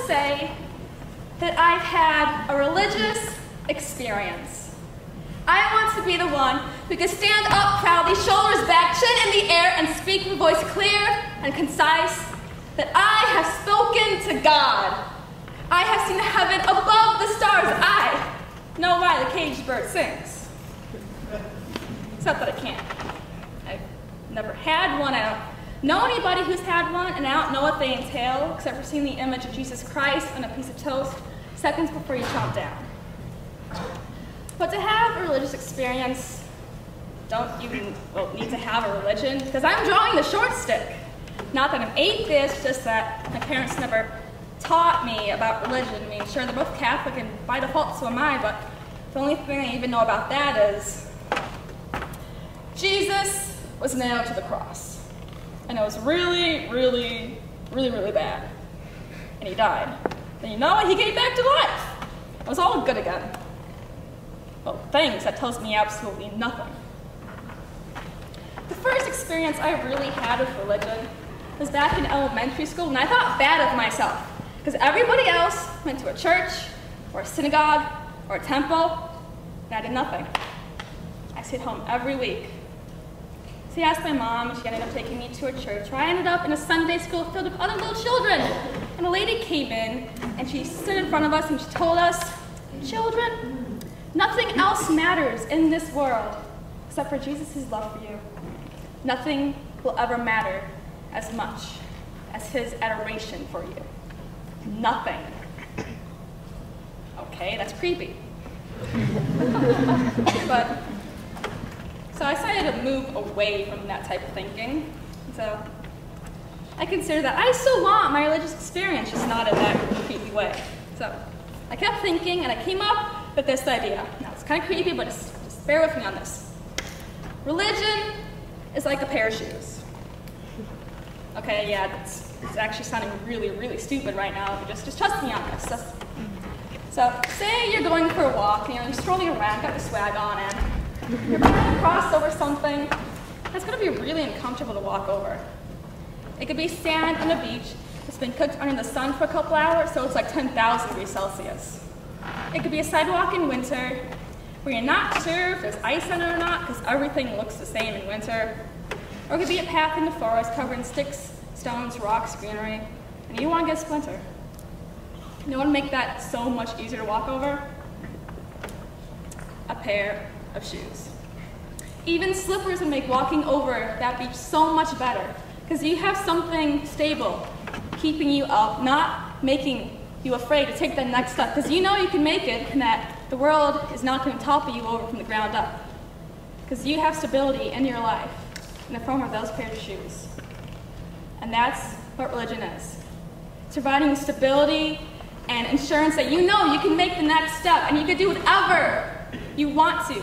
to say that I've had a religious experience. I want to be the one who can stand up proudly, shoulders back, chin in the air, and speak with a voice clear and concise that I have spoken to God. I have seen heaven above the stars. I know why the caged bird sings. Except that I can't. I've never had one. I don't know anybody who's had one, and I don't know what they entail, except for seeing the image of Jesus Christ on a piece of toast seconds before you chomp down. But to have a religious experience, don't you need to have a religion? Because I'm drawing the short stick. Not that I'm atheist, just that my parents never taught me about religion. I mean, sure, they're both Catholic, and by default, so am I, but the only thing I even know about that is Jesus was nailed to the cross. And it was really, really, really, really bad. And he died. And you know what? He came back to life. It was all good again. Well, thanks, that tells me absolutely nothing. The first experience I really had with religion was back in elementary school, and I thought bad of myself, because everybody else went to a church, or a synagogue, or a temple, and I did nothing. I stayed home every week. So I asked my mom, she ended up taking me to a church, where I ended up in a Sunday school filled with other little children. And a lady came in, and she stood in front of us, and she told us, "Children, nothing else matters in this world except for Jesus' love for you. Nothing will ever matter as much as his adoration for you. Nothing." Okay, that's creepy. But, so I decided to move away from that type of thinking. So I consider that I still want my religious experience, just not in that creepy way. So I kept thinking, and I came up with this idea. Now, it's kind of creepy, but just bear with me on this. Religion is like a pair of shoes. Okay, yeah, it's actually sounding really, really stupid right now, but just trust me on this. So say you're going for a walk, you're strolling around, got the swag on, and you're trying to cross over something that's going to be really uncomfortable to walk over. It could be sand on a beach that's been cooked under the sun for a couple hours, so it's like 10,000 degrees Celsius. It could be a sidewalk in winter where you're not sure if there's ice on it or not because everything looks the same in winter. Or it could be a path in the forest covered in sticks, stones, rocks, greenery, and you want to get a splinter. You know what would make that so much easier to walk over? A pair of shoes. Even slippers would make walking over that beach so much better because you have something stable keeping you up, not making you afraid to take that next step because you know you can make it and that the world is not going to topple you over from the ground up because you have stability in your life in the form of those pairs of shoes. And that's what religion is. It's providing you stability and insurance that you know you can make the next step and you can do whatever you want to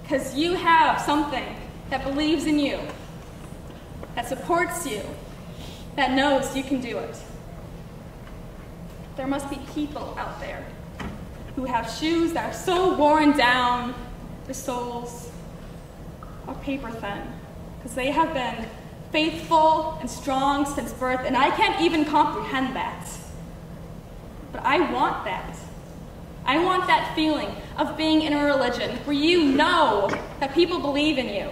because you have something that believes in you, that supports you, that knows you can do it. There must be people out there who have shoes that are so worn down, the soles are paper thin, because they have been faithful and strong since birth, and I can't even comprehend that. But I want that. I want that feeling of being in a religion where you know that people believe in you.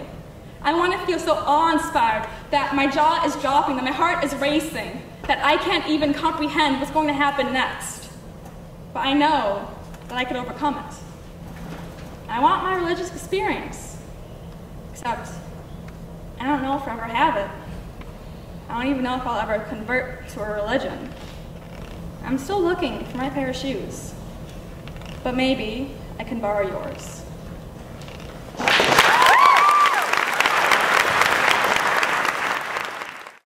I want to feel so awe-inspired that my jaw is dropping, that my heart is racing, that I can't even comprehend what's going to happen next. But I know that I could overcome it. I want my religious experience. Except, I don't know if I'll ever have it. I don't even know if I'll ever convert to a religion. I'm still looking for my pair of shoes. But maybe I can borrow yours.